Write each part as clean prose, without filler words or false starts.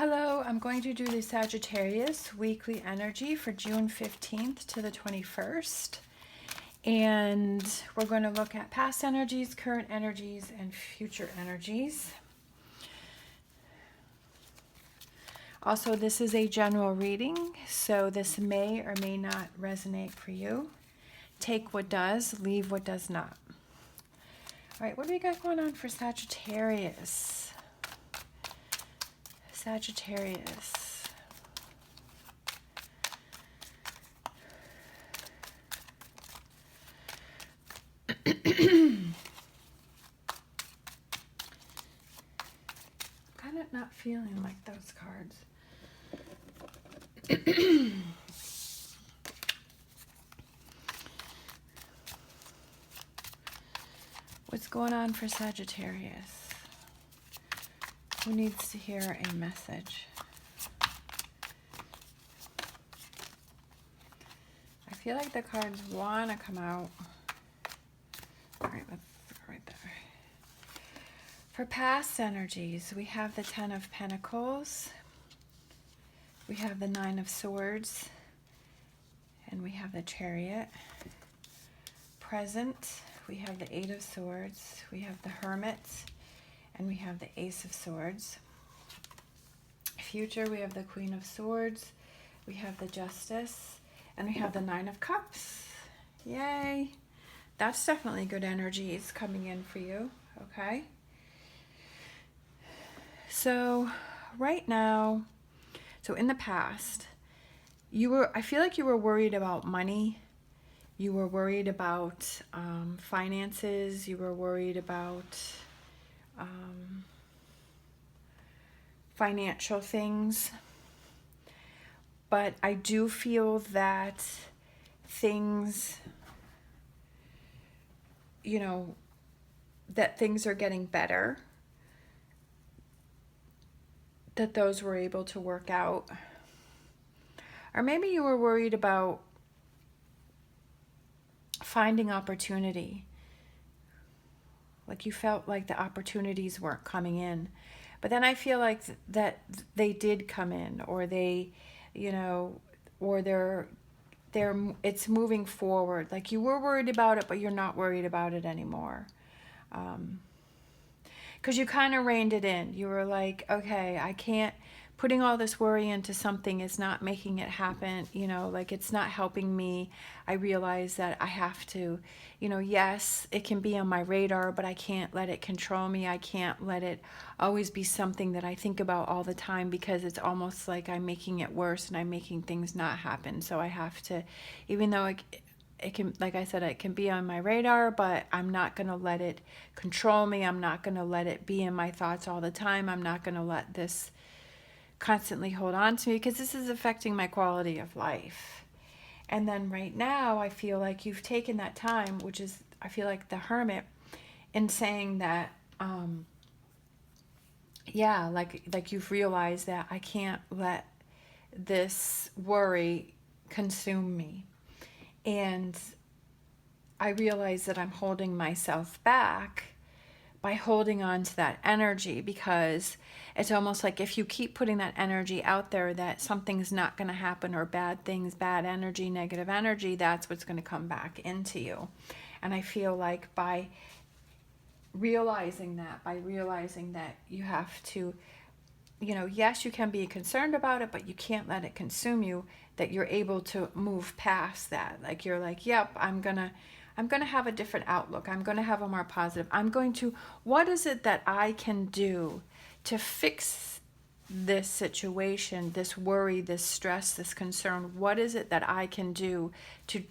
Hello, I'm going to do the Sagittarius weekly energy for June 15th to the 21st. And we're going to look at past energies, current energies, and future energies. Also, this is a general reading, so this may or may not resonate for you. Take what does, leave what does not. All right, what do we got going on for Sagittarius? Sagittarius. Kind of not feeling like those cards. What's going on for Sagittarius? Who needs to hear a message? I feel like the cards want to come out. All right, let's go right there. For past energies, we have the Ten of Pentacles, we have the Nine of Swords, and we have the Chariot. Present, we have the Eight of Swords, we have the Hermit, and we have the Ace of Swords. Future, we have the Queen of Swords, we have the Justice, and we have the Nine of Cups. Yay! That's definitely good energies coming in for you, okay? So, right now, so in the past, I feel like you were worried about money. You were worried about finances. You were worried about financial things. But I do feel that things, that things are getting better. That those were able to work out. Or maybe you were worried about finding opportunity. Like you felt like the opportunities weren't coming in. But then I feel like that they did come in, or they, or it's moving forward. Like you were worried about it, but you're not worried about it anymore. Because you kind of reined it in. You were like, okay, I can't, putting all this worry into something is not making it happen, like it's not helping me. I realize that I have to, yes, it can be on my radar, but I can't let it control me. I can't let it always be something that I think about all the time, because it's almost like I'm making it worse and I'm making things not happen. So I have to, even though it can, like I said, it can be on my radar, but I'm not going to let it control me. I'm not going to let it be in my thoughts all the time. I'm not going to let this constantly hold on to me, because this is affecting my quality of life. And then right now, I feel like you've taken that time, which is, I feel like the Hermit, in saying that, yeah, like you've realized that I can't let this worry consume me. And I realize that I'm holding myself back by holding on to that energy, because it's almost like if you keep putting that energy out there that something's not going to happen, or bad things, bad energy, negative energy, that's what's going to come back into you. And I feel like by realizing that you have to, yes, you can be concerned about it, but you can't let it consume you, that you're able to move past that. Like you're like, yep, I'm going to have a different outlook. I'm going to have a more positive. What is it that I can do to fix this situation, this worry, this stress, this concern? What is it that I can do to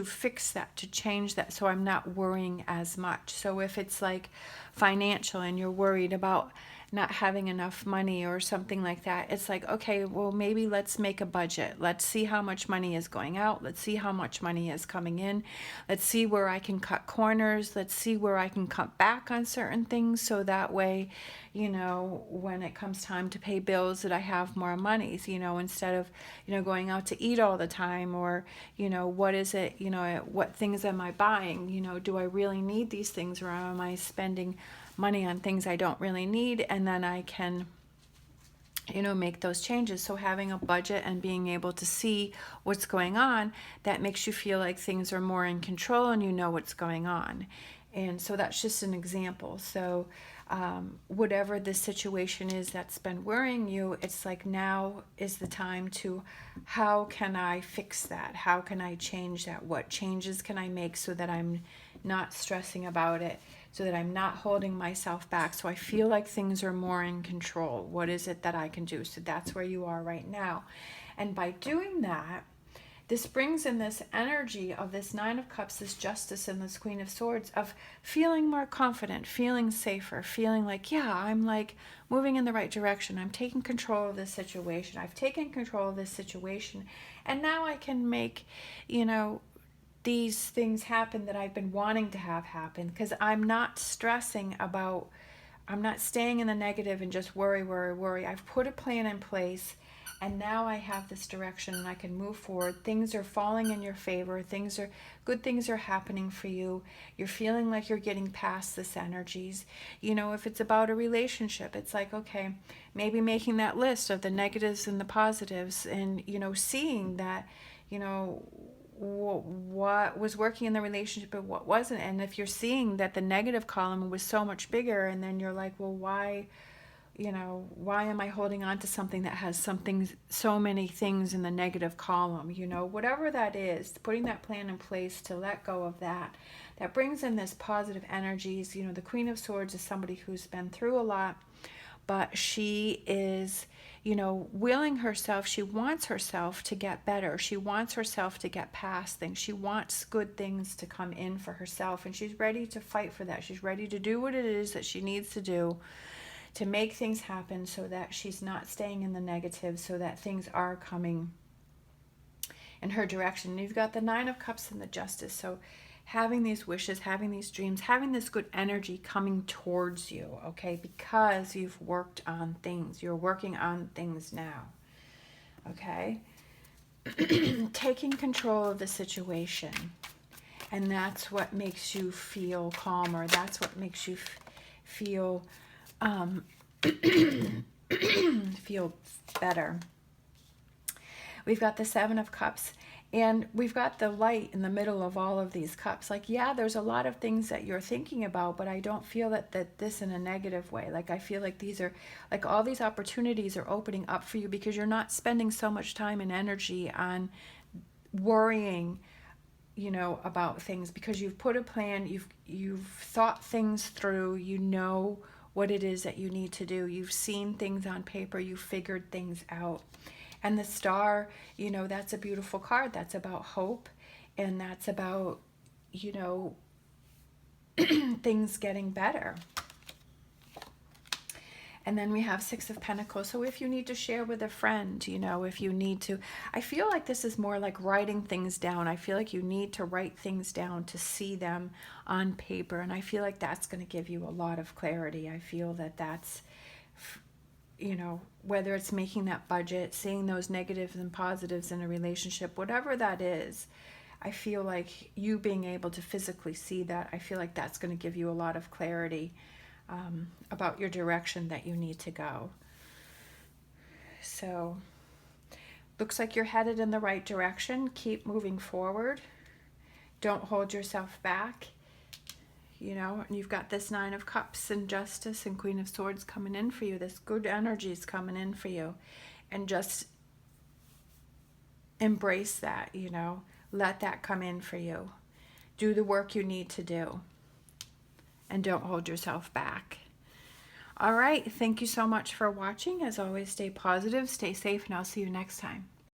fix that, to change that, so I'm not worrying as much? So if it's like financial and you're worried about not having enough money or something like that, it's like, okay, well, maybe let's make a budget. Let's see how much money is going out. Let's see how much money is coming in. Let's see where I can cut corners. Let's see where I can cut back on certain things, so that way, when it comes time to pay bills, that I have more money, instead of, going out to eat all the time, or, what is it, what things am I buying? Do I really need these things, or am I spending money on things I don't really need? And then I can, make those changes. So having a budget and being able to see what's going on, that makes you feel like things are more in control and you know what's going on. And so that's just an example. So whatever the situation is that's been worrying you, it's like now is the time to, how can I fix that? How can I change that? What changes can I make so that I'm not stressing about it, so that I'm not holding myself back, so I feel like things are more in control? What is it that I can do? So that's where you are right now. And by doing that, this brings in this energy of this Nine of Cups, this Justice, and this Queen of Swords, of feeling more confident, feeling safer, feeling like, yeah, I'm like moving in the right direction. I'm taking control of this situation. I've taken control of this situation. And now I can make, these things happen that I've been wanting to have happen, because I'm not stressing about, I'm not staying in the negative and just worry, worry, worry. I've put a plan in place, and now I have this direction and I can move forward. Things are falling in your favor. Good things are happening for you. You're feeling like you're getting past this energies. If it's about a relationship, it's like, okay, maybe making that list of the negatives and the positives, and, seeing that, what was working in the relationship and what wasn't. And if you're seeing that the negative column was so much bigger, and then you're like, well, why am I holding on to something that has so many things in the negative column? Whatever that is, putting that plan in place to let go of that brings in this positive energies. The Queen of Swords is somebody who's been through a lot, but she is, willing herself. She wants herself to get better. She wants herself to get past things. She wants good things to come in for herself, and she's ready to fight for that. She's ready to do what it is that she needs to do to make things happen, so that she's not staying in the negative, so that things are coming in her direction. And you've got the Nine of Cups and the Justice. So having these wishes, having these dreams, having this good energy coming towards you, okay, because you've worked on things. You're working on things now, okay? Taking control of the situation. And that's what makes you feel calmer. That's what makes you feel feel better. We've got the Seven of Cups, and we've got the light in the middle of all of these cups. Like, yeah, there's a lot of things that you're thinking about, but I don't feel that this in a negative way. Like, I feel like these are, like, all these opportunities are opening up for you, because you're not spending so much time and energy on worrying, about things, because you've put a plan, you've thought things through, what it is that you need to do. You've seen things on paper, you've figured things out. And the Star, that's a beautiful card. That's about hope, and that's about, things getting better. And then we have Six of Pentacles. So if you need to share with a friend, if you need to, I feel like this is more like writing things down. I feel like you need to write things down to see them on paper. And I feel like that's going to give you a lot of clarity. I feel that that's, whether it's making that budget, seeing those negatives and positives in a relationship, whatever that is, I feel like you being able to physically see that, I feel like that's going to give you a lot of clarity about your direction that you need to go. So looks like you're headed in the right direction. Keep moving forward. Don't hold yourself back. And you've got this Nine of Cups and Justice and Queen of Swords coming in for you. This good energy is coming in for you. And just embrace that, let that come in for you. Do the work you need to do. And don't hold yourself back. All right. Thank you so much for watching. As always, stay positive, stay safe, and I'll see you next time.